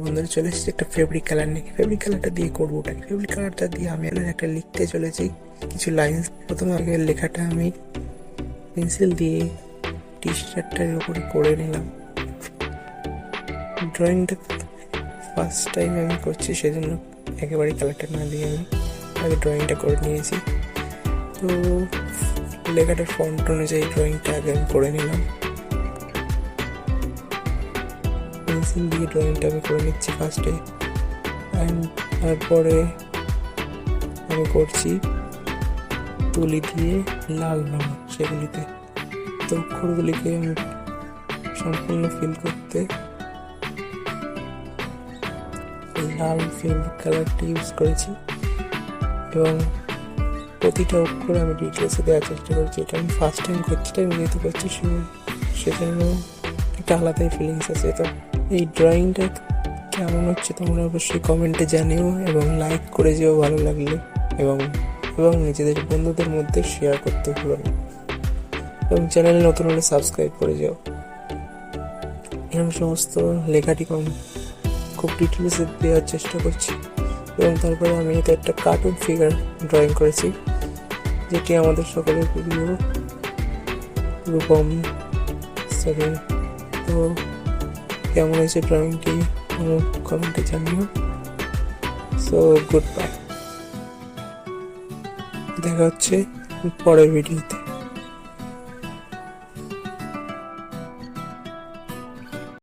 বন্ধুরা চলে এসেছি একটা ফেব্রিক কালার নিয়ে। ফেব্রিক কালারটা দিয়ে করবো ওটাকে। ফেব্রিক কালারটা দিয়ে আমি একটা লিখতে চলেছি কিছু লাইন। প্রথমে আগে লেখাটা আমি পেন্সিল দিয়ে টি শার্টটার উপরে করে নিলাম। ড্রয়িংটা ফার্স্ট টাইম আমি করছি, সেজন্য একেবারে কালারটা না দিয়ে আমি আগে ড্রয়িংটা করে নিয়েছি। তো লেখাটার ফন্ট অনুযায়ী ড্রয়িংটা আগে আমি করে নিলাম। পেন্সিল দিয়ে ড্রয়িংটা আমি করে নিচ্ছি ফার্স্টে, অ্যান্ড তারপরে আমি করছি তুলি দিয়ে লাল রঙ সেগুলিতে। তো অক্ষরগুলিকে আমি সম্পূর্ণ ফিল করতে লাল ফেব্রিক কালারটি ইউজ করেছি এবং প্রতিটা অক্ষরে আমি ডিটেলসে দেওয়ার চেষ্টা করছি। এটা আমি ফার্স্ট টাইম করছি, টাইম যেহেতু করছি সেজন্য একটা আলাদাই ফিলিংস আছে। তো এই ড্রয়িংটা কেমন হচ্ছে তোমরা অবশ্যই কমেন্টে জানিও এবং লাইক করে যেও ভালো লাগলে, এবং নিজেদের বন্ধুদের মধ্যে শেয়ার করতে ভুলো না, এবং চ্যানেলে নতুন হলে সাবস্ক্রাইব করে যাও। এরকম সমস্ত লেখাটি খুব ডিটেলসে দেওয়ার চেষ্টা করছি। এবং তারপরে আমি এতে একটা কার্টুন ফিগার ড্রয়িং করেছি, যেটি আমাদের সকলের প্রিয় রূপম স্যারের। তো কেমন হয়েছে ড্রয়িংটি আমার কমেন্টে জানিও। সো গুড বাই, দেখা হচ্ছে পরের ভিডিওতে।